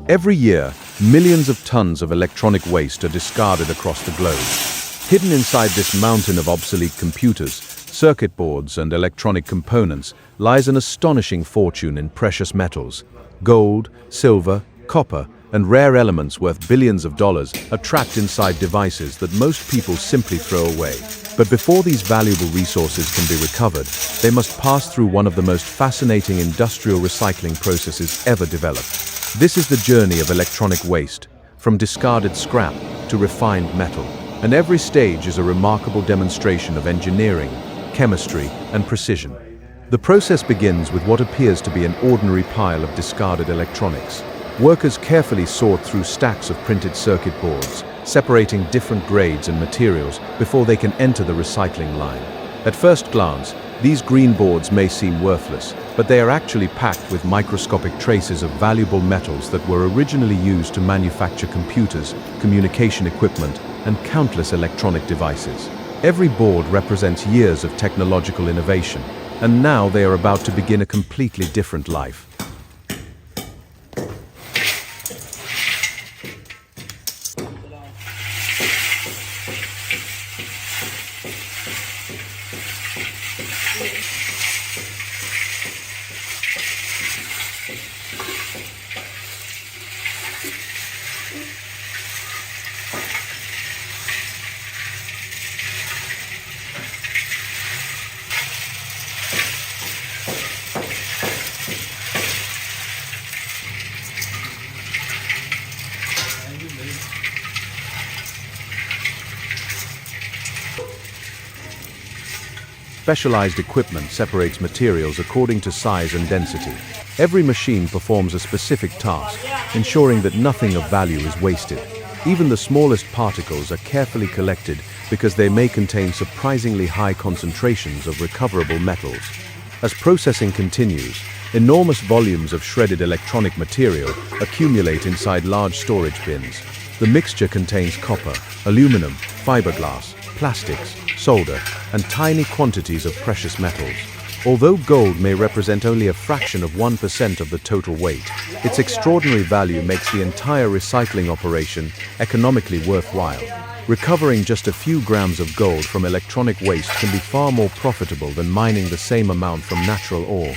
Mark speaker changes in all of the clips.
Speaker 1: Every year, millions of tons of electronic waste are discarded across the globe. Hidden inside this mountain of obsolete computers, circuit boards, and electronic components lies an astonishing fortune in precious metals. Gold, silver, copper, and rare elements worth billions of dollars are trapped inside devices that most people simply throw away. But before these valuable resources can be recovered, they must pass through one of the most fascinating industrial recycling processes ever developed. This is the journey of electronic waste, from discarded scrap to refined metal. And every stage is a remarkable demonstration of engineering, chemistry, and precision. The process begins with what appears to be an ordinary pile of discarded electronics. Workers carefully sort through stacks of printed circuit boards, separating different grades and materials before they can enter the recycling line. At first glance, these green boards may seem worthless, but they are actually packed with microscopic traces of valuable metals that were originally used to manufacture computers, communication equipment, and countless electronic devices. Every board represents years of technological innovation, and now they are about to begin a completely different life. Specialized equipment separates materials according to size and density. Every machine performs a specific task, ensuring that nothing of value is wasted. Even the smallest particles are carefully collected because they may contain surprisingly high concentrations of recoverable metals. As processing continues, enormous volumes of shredded electronic material accumulate inside large storage bins. The mixture contains copper, aluminum, fiberglass, plastics, solder, and tiny quantities of precious metals. Although gold may represent only a fraction of 1% of the total weight, its extraordinary value makes the entire recycling operation economically worthwhile. Recovering just a few grams of gold from electronic waste can be far more profitable than mining the same amount from natural ore.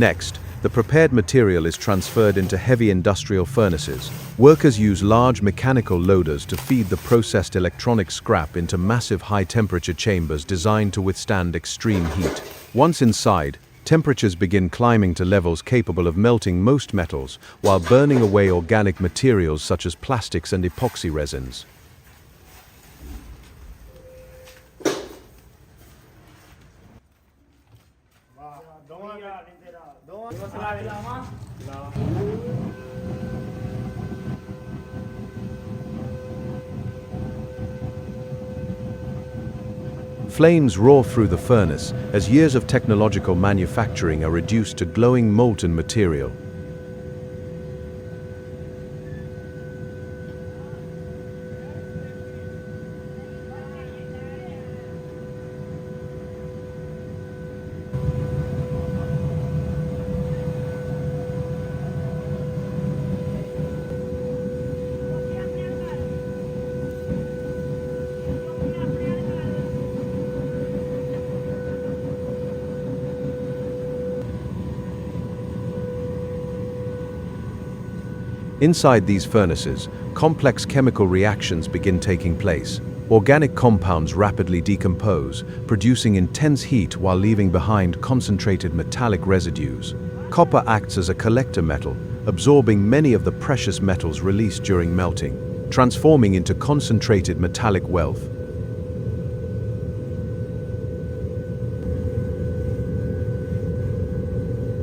Speaker 1: Next, the prepared material is transferred into heavy industrial furnaces. Workers use large mechanical loaders to feed the processed electronic scrap into massive high-temperature chambers designed to withstand extreme heat. Once inside, temperatures begin climbing to levels capable of melting most metals while burning away organic materials such as plastics and epoxy resins. Flames roar through the furnace as years of technological manufacturing are reduced to glowing molten material. Inside these furnaces, complex chemical reactions begin taking place. Organic compounds rapidly decompose, producing intense heat while leaving behind concentrated metallic residues. Copper acts as a collector metal, absorbing many of the precious metals released during melting, transforming into concentrated metallic wealth.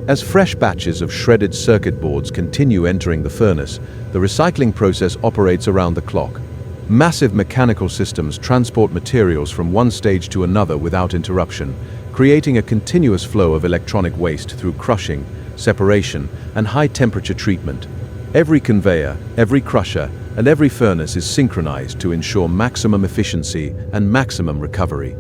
Speaker 1: As fresh batches of shredded circuit boards continue entering the furnace, the recycling process operates around the clock. Massive mechanical systems transport materials from one stage to another without interruption, creating a continuous flow of electronic waste through crushing, separation, and high-temperature treatment. Every conveyor, every crusher, and every furnace is synchronized to ensure maximum efficiency and maximum recovery.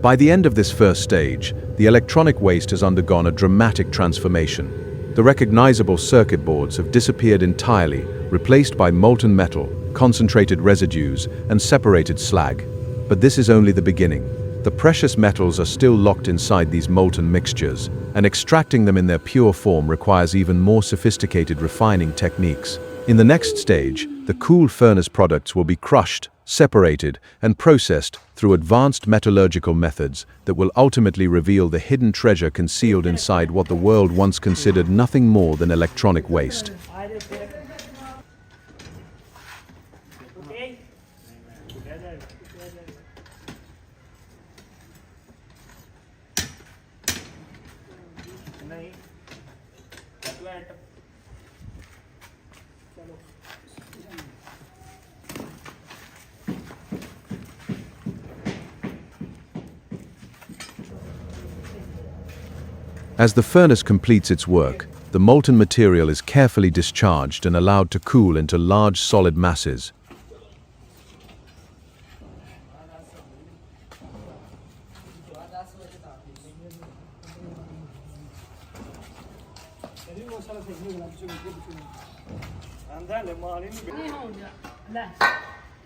Speaker 1: By the end of this first stage, the electronic waste has undergone a dramatic transformation. The recognizable circuit boards have disappeared entirely, replaced by molten metal, concentrated residues, and separated slag. But this is only the beginning. The precious metals are still locked inside these molten mixtures, and extracting them in their pure form requires even more sophisticated refining techniques. In the next stage, the cool furnace products will be crushed, separated, and processed through advanced metallurgical methods that will ultimately reveal the hidden treasure concealed inside what the world once considered nothing more than electronic waste. As the furnace completes its work, the molten material is carefully discharged and allowed to cool into large solid masses.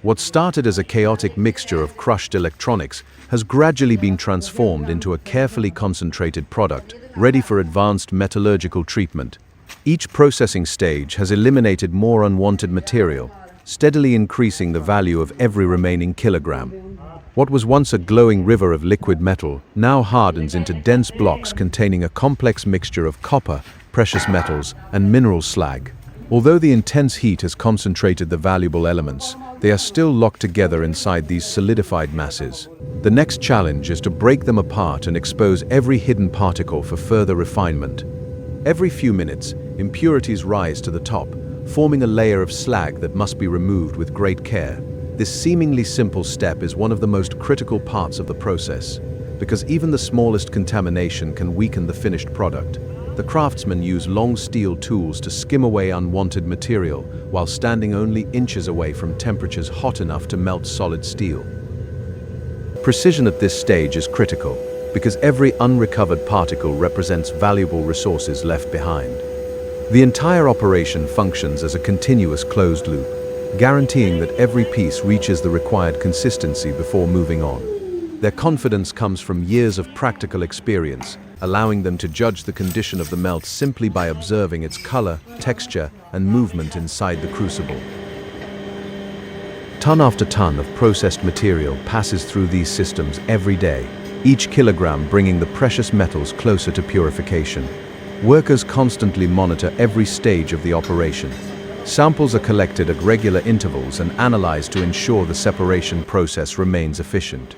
Speaker 1: What started as a chaotic mixture of crushed electronics has gradually been transformed into a carefully concentrated product, ready for advanced metallurgical treatment. Each processing stage has eliminated more unwanted material, steadily increasing the value of every remaining kilogram. What was once a glowing river of liquid metal now hardens into dense blocks containing a complex mixture of copper, precious metals, and mineral slag. Although the intense heat has concentrated the valuable elements, they are still locked together inside these solidified masses. The next challenge is to break them apart and expose every hidden particle for further refinement. Every few minutes, impurities rise to the top, forming a layer of slag that must be removed with great care. This seemingly simple step is one of the most critical parts of the process, because even the smallest contamination can weaken the finished product. The craftsmen use long steel tools to skim away unwanted material, while standing only inches away from temperatures hot enough to melt solid steel. Precision at this stage is critical, because every unrecovered particle represents valuable resources left behind. The entire operation functions as a continuous closed loop, guaranteeing that every piece reaches the required consistency before moving on. Their confidence comes from years of practical experience, allowing them to judge the condition of the melt simply by observing its color, texture, and movement inside the crucible. Ton after ton of processed material passes through these systems every day, each kilogram bringing the precious metals closer to purification. Workers constantly monitor every stage of the operation. Samples are collected at regular intervals and analyzed to ensure the separation process remains efficient.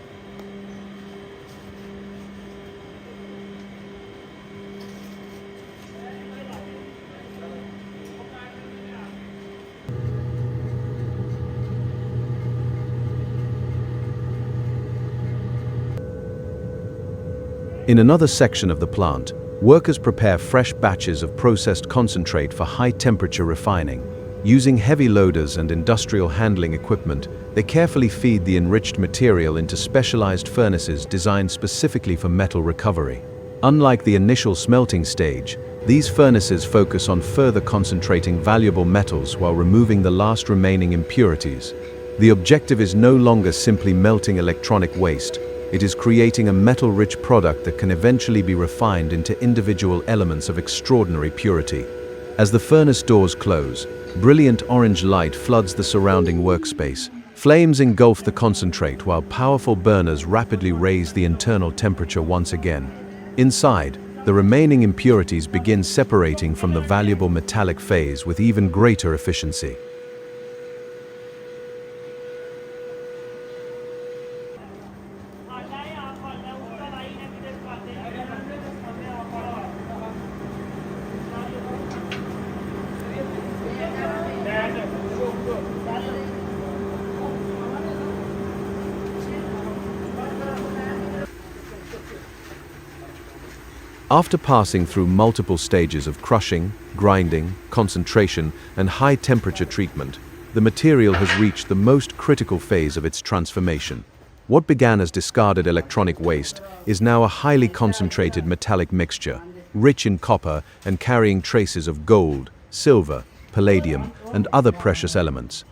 Speaker 1: In another section of the plant, workers prepare fresh batches of processed concentrate for high-temperature refining. Using heavy loaders and industrial handling equipment, they carefully feed the enriched material into specialized furnaces designed specifically for metal recovery. Unlike the initial smelting stage, these furnaces focus on further concentrating valuable metals while removing the last remaining impurities. The objective is no longer simply melting electronic waste. It is creating a metal-rich product that can eventually be refined into individual elements of extraordinary purity. As the furnace doors close, brilliant orange light floods the surrounding workspace. Flames engulf the concentrate while powerful burners rapidly raise the internal temperature once again. Inside, the remaining impurities begin separating from the valuable metallic phase with even greater efficiency. After passing through multiple stages of crushing, grinding, concentration, and high-temperature treatment, the material has reached the most critical phase of its transformation. What began as discarded electronic waste is now a highly concentrated metallic mixture, rich in copper and carrying traces of gold, silver, palladium, and other precious elements.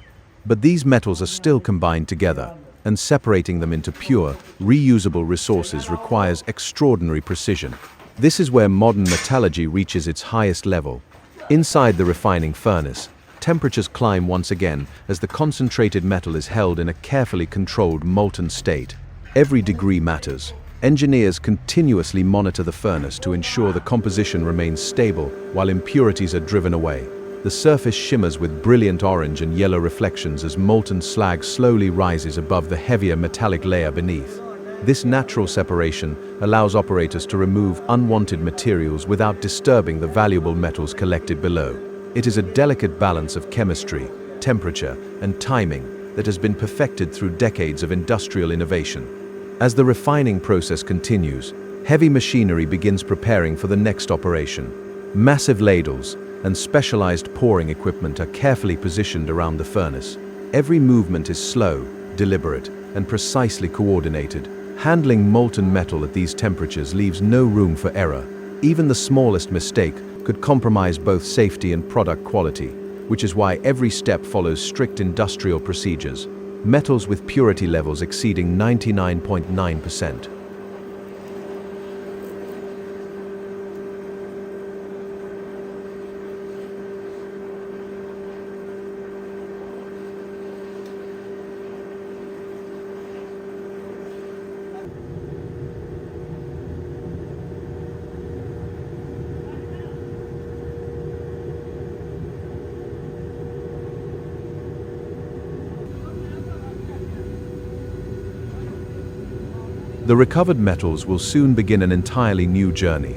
Speaker 1: But these metals are still combined together, and separating them into pure, reusable resources requires extraordinary precision. This is where modern metallurgy reaches its highest level. Inside the refining furnace, temperatures climb once again as the concentrated metal is held in a carefully controlled molten state. Every degree matters. Engineers continuously monitor the furnace to ensure the composition remains stable while impurities are driven away. The surface shimmers with brilliant orange and yellow reflections as molten slag slowly rises above the heavier metallic layer beneath. This natural separation allows operators to remove unwanted materials without disturbing the valuable metals collected below. It is a delicate balance of chemistry, temperature, and timing that has been perfected through decades of industrial innovation. As the refining process continues, heavy machinery begins preparing for the next operation. Massive ladles and specialized pouring equipment are carefully positioned around the furnace. Every movement is slow, deliberate, and precisely coordinated. Handling molten metal at these temperatures leaves no room for error. Even the smallest mistake could compromise both safety and product quality, which is why every step follows strict industrial procedures. Metals with purity levels exceeding 99.9%. The recovered metals will soon begin an entirely new journey.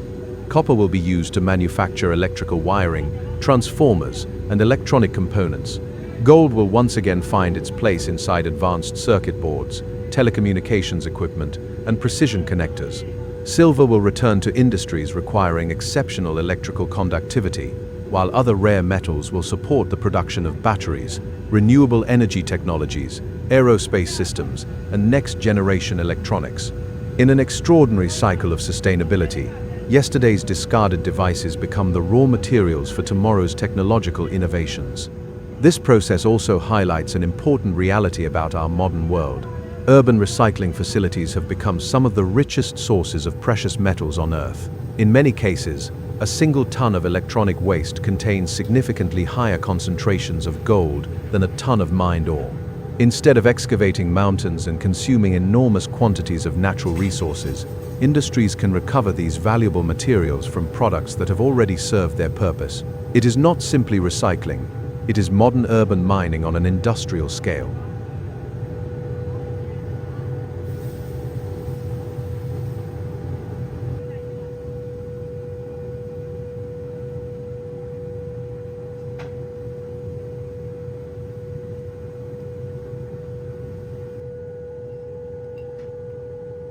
Speaker 1: Copper will be used to manufacture electrical wiring, transformers, and electronic components. Gold will once again find its place inside advanced circuit boards, telecommunications equipment, and precision connectors. Silver will return to industries requiring exceptional electrical conductivity, while other rare metals will support the production of batteries, renewable energy technologies, aerospace systems, and next-generation electronics. In an extraordinary cycle of sustainability, yesterday's discarded devices become the raw materials for tomorrow's technological innovations. This process also highlights an important reality about our modern world. Urban recycling facilities have become some of the richest sources of precious metals on Earth. In many cases, a single ton of electronic waste contains significantly higher concentrations of gold than a ton of mined ore. Instead of excavating mountains and consuming enormous quantities of natural resources, industries can recover these valuable materials from products that have already served their purpose. It is not simply recycling, it is modern urban mining on an industrial scale.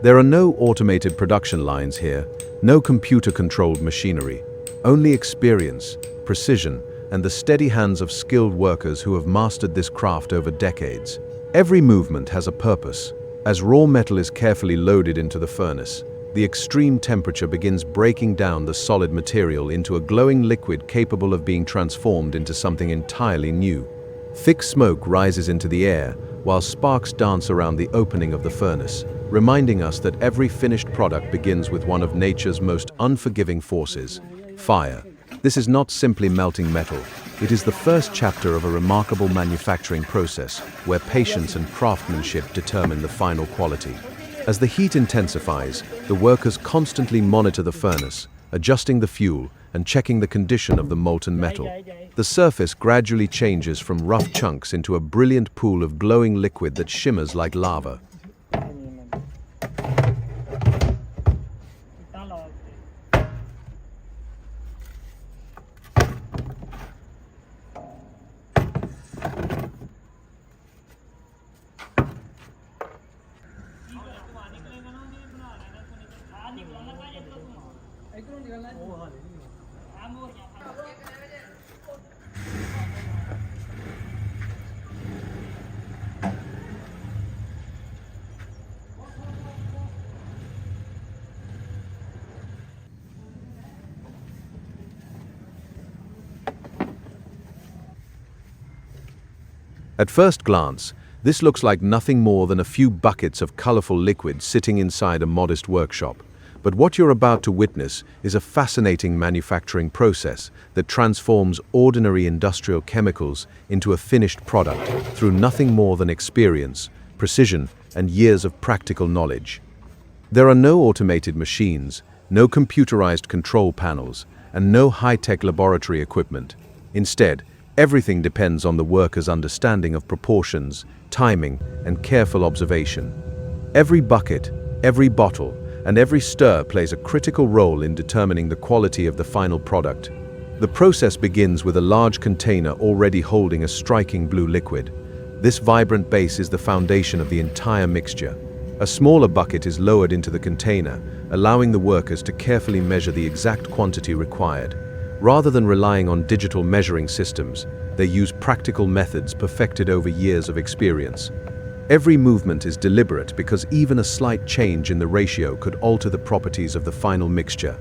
Speaker 1: There are no automated production lines here, no computer-controlled machinery, only experience, precision, and the steady hands of skilled workers who have mastered this craft over decades. Every movement has a purpose. As raw metal is carefully loaded into the furnace, the extreme temperature begins breaking down the solid material into a glowing liquid capable of being transformed into something entirely new. Thick smoke rises into the air, while sparks dance around the opening of the furnace, reminding us that every finished product begins with one of nature's most unforgiving forces, fire. This is not simply melting metal. It is the first chapter of a remarkable manufacturing process where patience and craftsmanship determine the final quality. As the heat intensifies, the workers constantly monitor the furnace, adjusting the fuel and checking the condition of the molten metal. The surface gradually changes from rough chunks into a brilliant pool of glowing liquid that shimmers like lava. At first glance, this looks like nothing more than a few buckets of colorful liquid sitting inside a modest workshop. But what you're about to witness is a fascinating manufacturing process that transforms ordinary industrial chemicals into a finished product through nothing more than experience, precision, and years of practical knowledge. There are no automated machines, no computerized control panels, and no high-tech laboratory equipment. Instead, everything depends on the worker's understanding of proportions, timing, and careful observation. Every bucket, every bottle, and every stir plays a critical role in determining the quality of the final product. The process begins with a large container already holding a striking blue liquid. This vibrant base is the foundation of the entire mixture. A smaller bucket is lowered into the container, allowing the workers to carefully measure the exact quantity required. Rather than relying on digital measuring systems, they use practical methods perfected over years of experience. Every movement is deliberate because even a slight change in the ratio could alter the properties of the final mixture.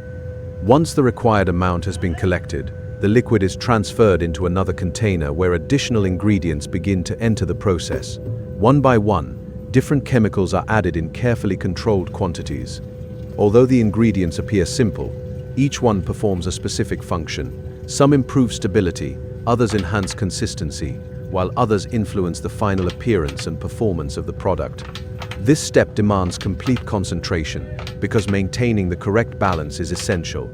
Speaker 1: Once the required amount has been collected, the liquid is transferred into another container where additional ingredients begin to enter the process. One by one, different chemicals are added in carefully controlled quantities. Although the ingredients appear simple, each one performs a specific function. Some improve stability, others enhance consistency, while others influence the final appearance and performance of the product. This step demands complete concentration because maintaining the correct balance is essential.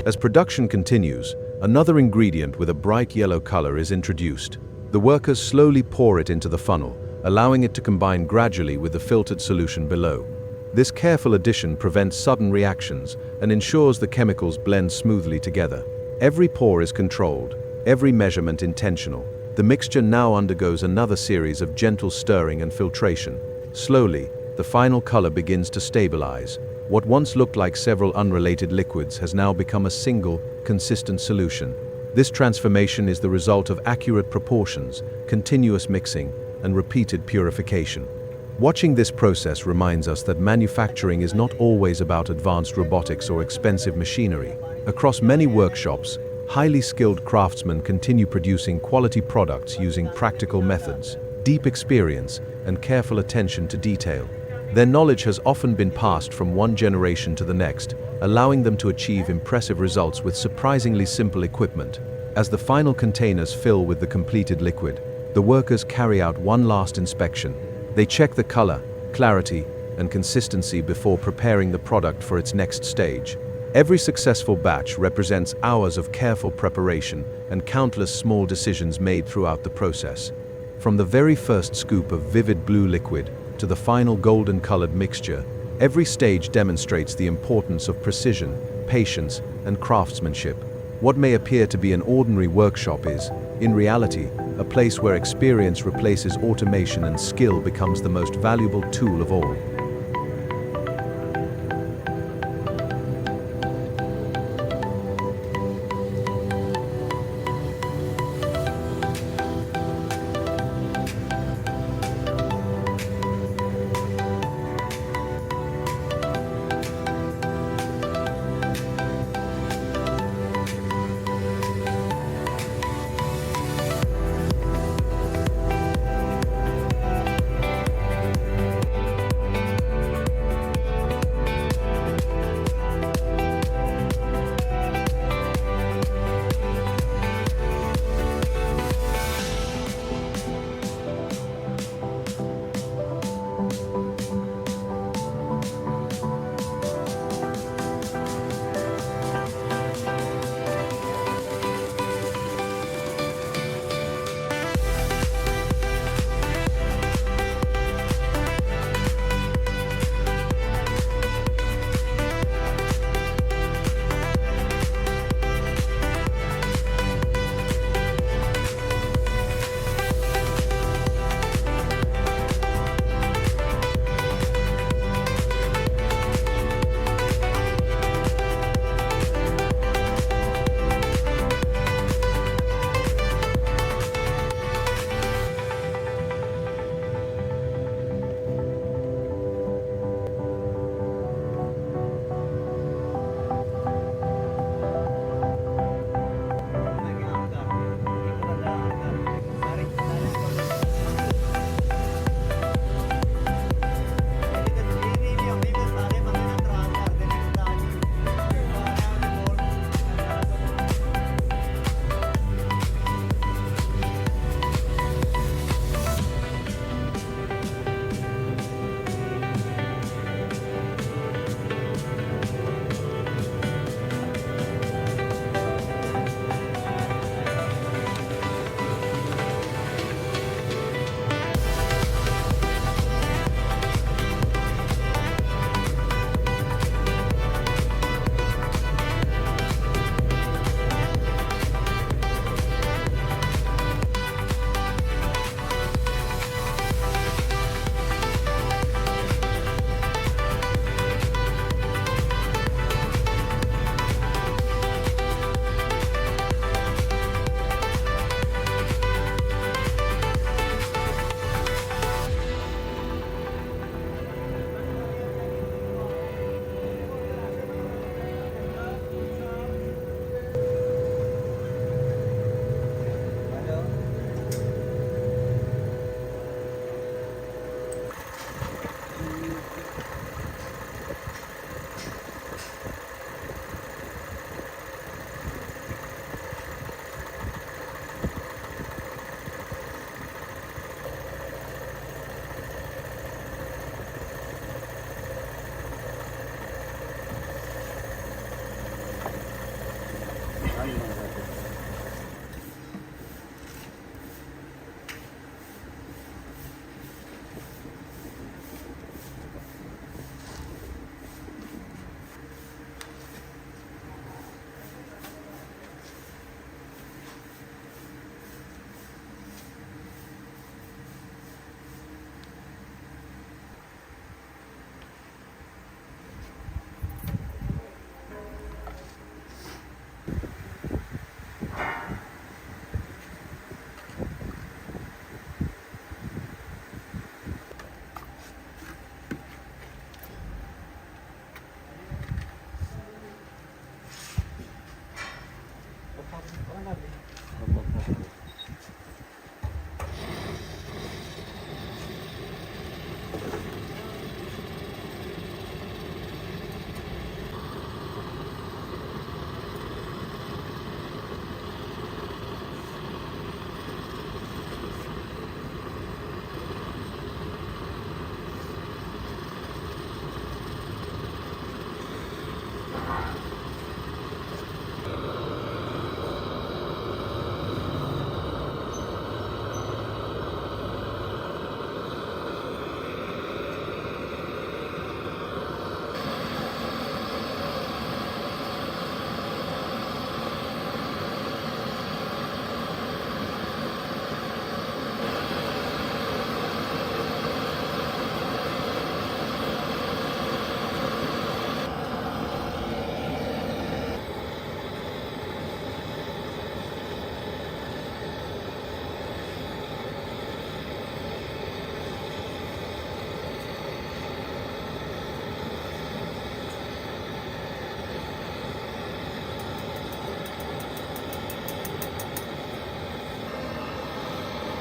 Speaker 1: As production continues, another ingredient with a bright yellow color is introduced. The workers slowly pour it into the funnel, allowing it to combine gradually with the filtered solution below. This careful addition prevents sudden reactions and ensures the chemicals blend smoothly together. Every pour is controlled, every measurement intentional. The mixture now undergoes another series of gentle stirring and filtration. Slowly, the final color begins to stabilize. What once looked like several unrelated liquids has now become a single, consistent solution. This transformation is the result of accurate proportions, continuous mixing, and repeated purification. Watching this process reminds us that manufacturing is not always about advanced robotics or expensive machinery. Across many workshops, highly skilled craftsmen continue producing quality products using practical methods, deep experience, and careful attention to detail. Their knowledge has often been passed from one generation to the next, allowing them to achieve impressive results with surprisingly simple equipment. As the final containers fill with the completed liquid, the workers carry out one last inspection. They check the color, clarity, and consistency before preparing the product for its next stage. Every successful batch represents hours of careful preparation and countless small decisions made throughout the process. From the very first scoop of vivid blue liquid to the final golden-colored mixture, every stage demonstrates the importance of precision, patience, and craftsmanship. What may appear to be an ordinary workshop is, in reality, a place where experience replaces automation and skill becomes the most valuable tool of all.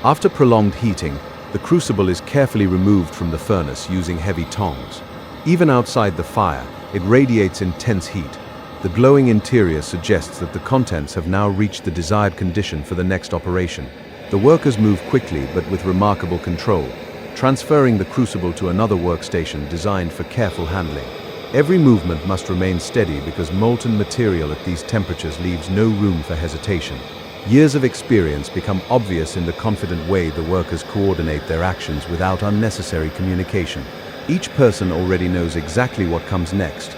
Speaker 1: After prolonged heating, the crucible is carefully removed from the furnace using heavy tongs. Even outside the fire, it radiates intense heat. The glowing interior suggests that the contents have now reached the desired condition for the next operation. The workers move quickly but with remarkable control, transferring the crucible to another workstation designed for careful handling. Every movement must remain steady because molten material at these temperatures leaves no room for hesitation. Years of experience become obvious in the confident way the workers coordinate their actions without unnecessary communication. Each person already knows exactly what comes next.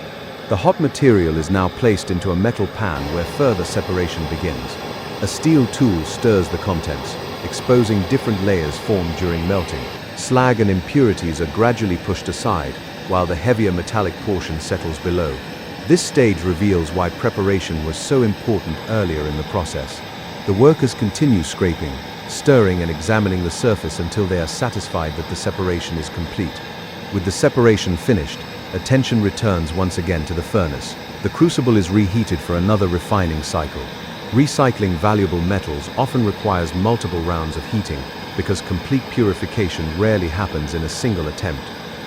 Speaker 1: The hot material is now placed into a metal pan where further separation begins. A steel tool stirs the contents, exposing different layers formed during melting. Slag and impurities are gradually pushed aside, while the heavier metallic portion settles below. This stage reveals why preparation was so important earlier in the process. The workers continue scraping, stirring and examining the surface until they are satisfied that the separation is complete. With the separation finished, attention returns once again to the furnace. The crucible is reheated for another refining cycle. Recycling valuable metals often requires multiple rounds of heating because complete purification rarely happens in a single attempt.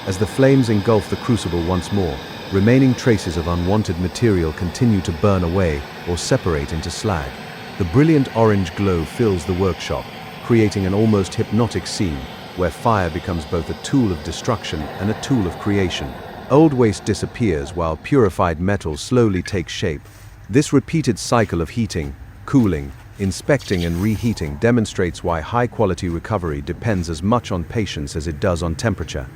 Speaker 1: As the flames engulf the crucible once more, remaining traces of unwanted material continue to burn away or separate into slag. The brilliant orange glow fills the workshop, creating an almost hypnotic scene where fire becomes both a tool of destruction and a tool of creation. Old waste disappears while purified metal slowly takes shape. This repeated cycle of heating, cooling, inspecting and reheating demonstrates why high-quality recovery depends as much on patience as it does on temperature.